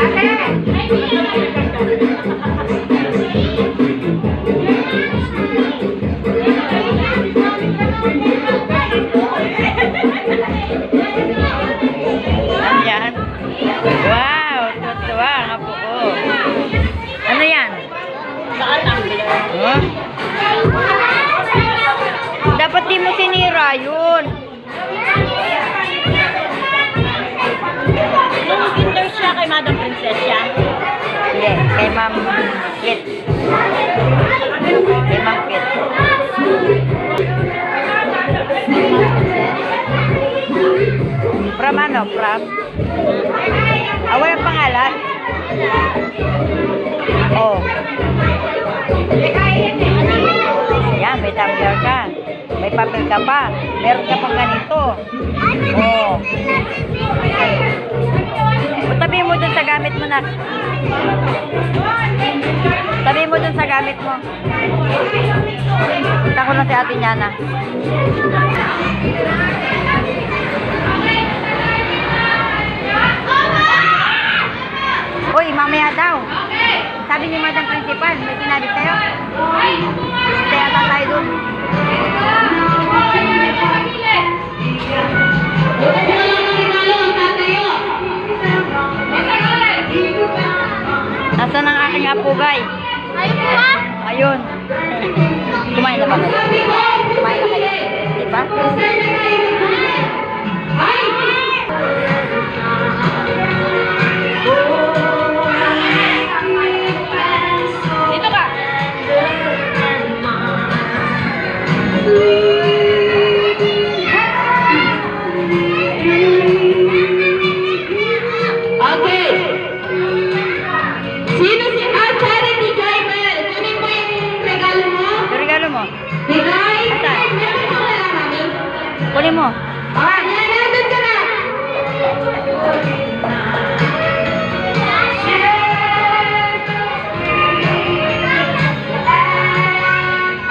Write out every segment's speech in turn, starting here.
Ayan. Wow, tuwa ang apo ko. Ano yan? Huh? Dapat di mo sinira yun. Yung kinder siya kay Madam Princess siya. Hindi, kay Ma'am Kit. Kay Ma'am Kit. From ano? From? Walang pangalan? Oh. Yan, may tumbler ka. May papel ka pa. Meron ka pang ganito. Oh. Tabi mo dun sa gamit mo na. Tabi mo dun sa gamit mo. Punta ko na si Ate Nyana. Uy, mamaya daw. Sabi ni Madam Principal, may sinabi sa'yo. Kaya tayo dun. Nasaan ang aking apugay? Ayun po ba? Ayun. Kumain na ba kayo? Kumain na kayo? Diba? Dito ka. Okay. Sino si Charity Gaimel? Kunin mo yung regalo mo. Yung regalo mo? Bigay. Asan? Meron mo wala kami. Kunin mo. Ah, nandun ka na.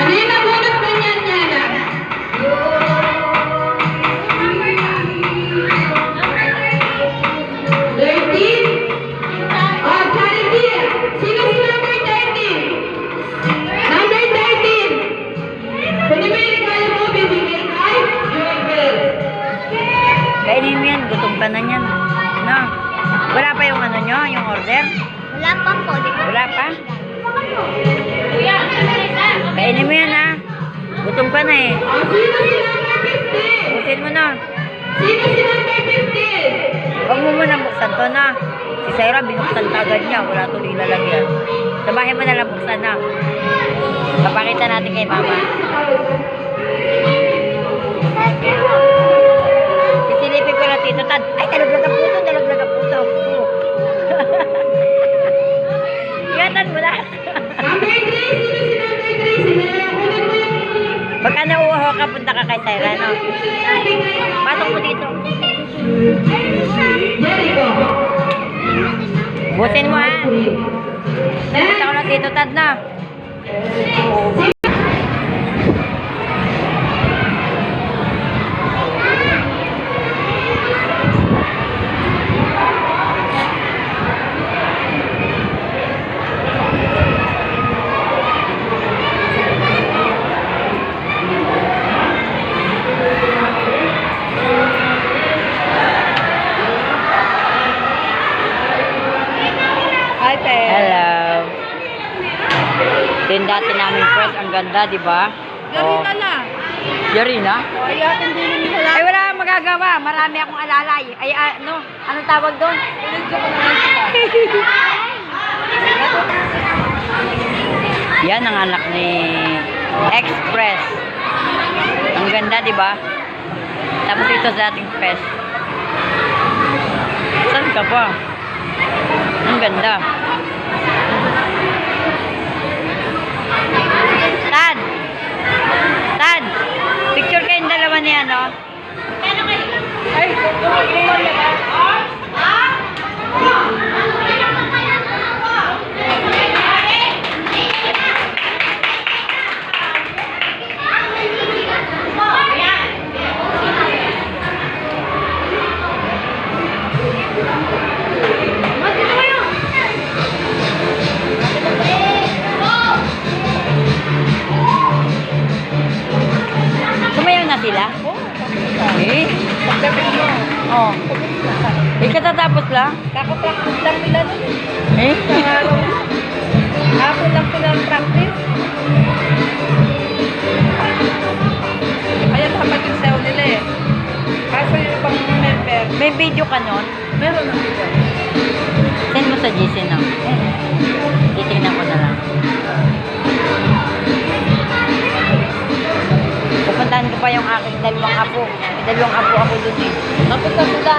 Ano yung nabunot mo niyan, Yana? 13? Oh, Charity. Sino si number 13? Number 13. Kunin mo yung regalo mo, bibigay kay Joel. Kainin mo yan. Gutom ka na yan. No? Wala pa yung ano nyo? Yung order? Wala pa po. Wala pa? Kuya, Kainin mo yan ha. Gutom ka na eh. Oh, sino si number 15? Busin mo na. Sino si number 15? Huwag mo muna buksan to na. Si Sarah binuksan ka agad niya. Wala tuloy lalagyan. Sa bahay mo nalang buksan na. Papakita natin kay Mama. Sisilipin ko lang Tito Tad. Ay, nalaglag ang puto. Nalaglag ang puto. Ingatan mo na. Number 3, sino si number 3? Sino yung kunin mo yung... Pagka nauuho ka, punta ka kay Sarah, no? Patong mo dito. Jericho. Busin mo ha. Punta ko lang Tito Tad na. Hi, Pe. Hello. Din dati namin press, ang ganda, di ba? Garita na. Yarina? O, ayatin din yung wala. Ay, wala akong magagawa. Marami akong alalay. Ay, ano? Anong tawag doon? Yan ang anak ni Express. Ang ganda, di ba? Tapos ito sa ating press. Saan ka pa? Ang ganda. Tad! Tad! Picture kayong dalawa ni ano? Ay, kumul na ba? lang. Kakapractice lang nila nun. Eh? Isang araw. Hapon lang sila ang practice. Ayan, dapat yung sayo nila eh. Kaso yung pang member, May video ka nun? meron na dito. Send mo sa GC na. Titingnan ko na lang. Pupuntahan ko pa yung aking dalawang apo. May dalawang apo ako dun eh. Tapos na sila.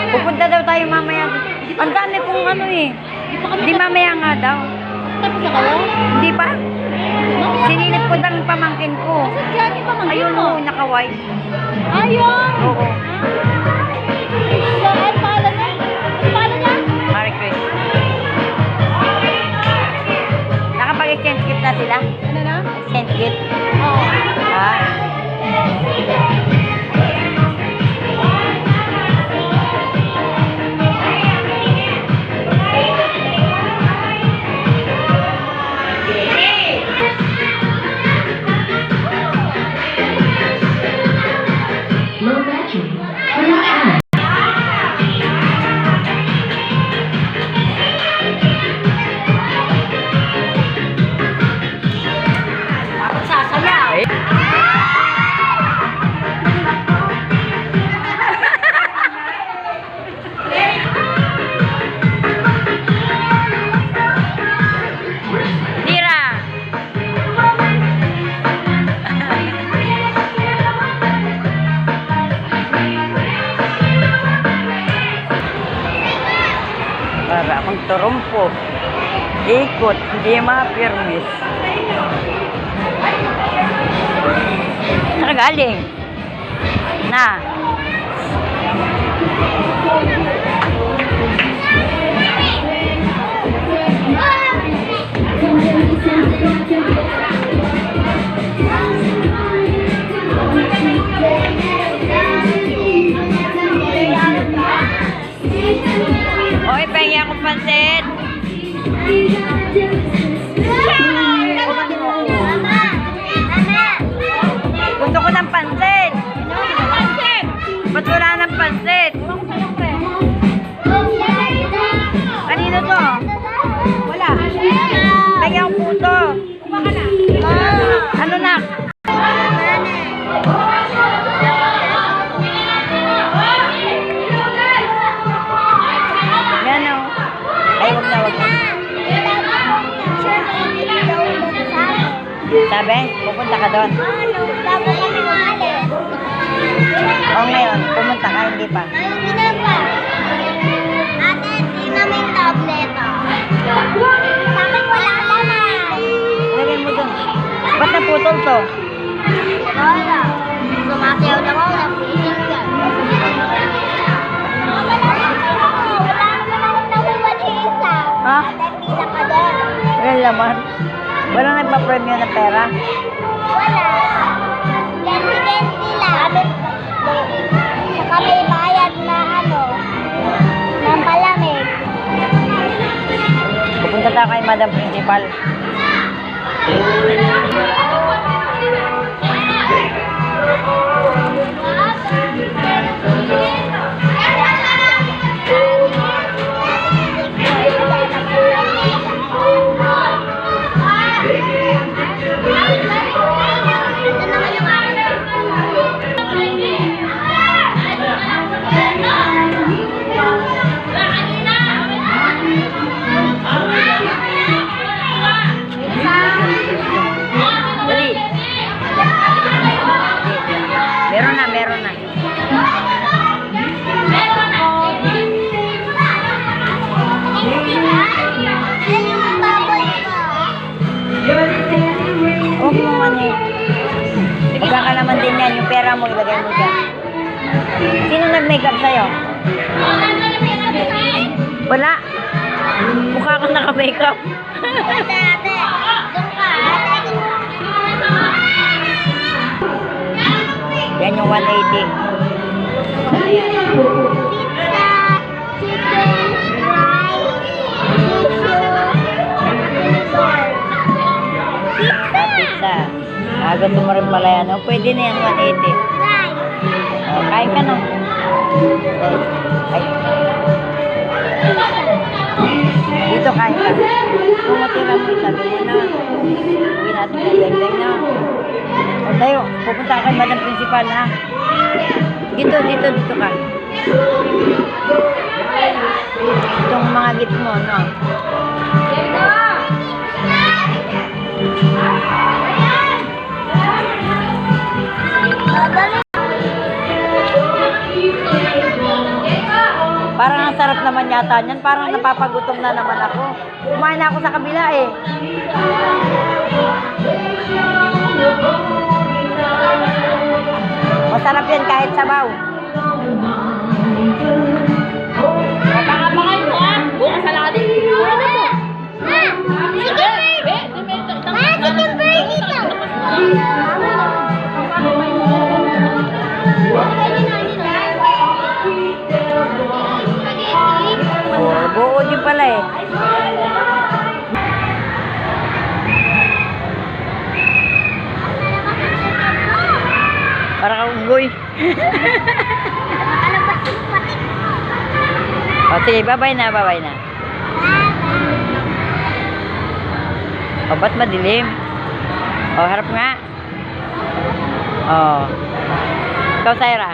Pupunta daw tayo mamaya. Ang dami kong ano eh. Hindi mamaya nga daw. Tapos na kayo? Hindi pa? Sinilip ko ng pamangkin ko. Diyan yung pamangkin Ayun mo. o, nakaway. Ayun! Oo. So, ano pangalan niya? Ano pangalan niya? Merry Christmas. Nakapag-exchange gift na sila? Ano na? Exchange gift? Oo. Ah. Low battery. Turn on. Ako sasayaw. Eh? Tira! Para akong turumpo. Ikot, hindi mapirmis. Saan ka galing? Na. Oy, pengi akong pansit. Gusto ko ng pansit. Ba't wala ng pansit? Kanino to? Wala. Pengi akong puto. Ano na? Yan o. Ay, wag na, wag na. Sabi, pupunta ka doon. O ngayon, pumunta ka, hindi pa. Lagay mo doon. Ba't naputol to? Sumasayaw na ako, napiling ka. Ha? Walang laman. Walang nagpa-premyo ng pera. Wala. Ganti-ganti lang. Saka may bayad na ano, ng palamig. Pupunta tayo kay Madam Principal. Dali. Meron na, meron na. Huwag mo ano eh. Magkakalaman din yan. Yung pera mo, ilagay mo dyan. Sino nag-makeup sa'yo? Wala. Mukha ka naka-makeup. Ate, doon ka. Ate, doon ka. 180. Ano yan? Pizza, chicken, rice, Pizza. Gusto mo rin pala yan. O, pwede na yan, 180. rice. Kain ka na. Ay. Dito kain ka. Kung matira mo, itabi mo na. Uwi natin kay Deng na. O tayo, pupunta ka kay Madam Principal, ha? Dito ka. Itong mga gift mo, no? Parang ang sarap naman yata niyan. Parang napapagutom na naman ako. Kumain na ako sa kabila eh. Masarap yan kahit sabaw. Abangan mo ah. Bukas sa lalim. Ano mo? Chicken bird dito. Oh, buo din pala eh. Para kang unggoy. O sige, bye-bye na. O, ba't madilim? O, harap nga. O. Ikaw, Syra.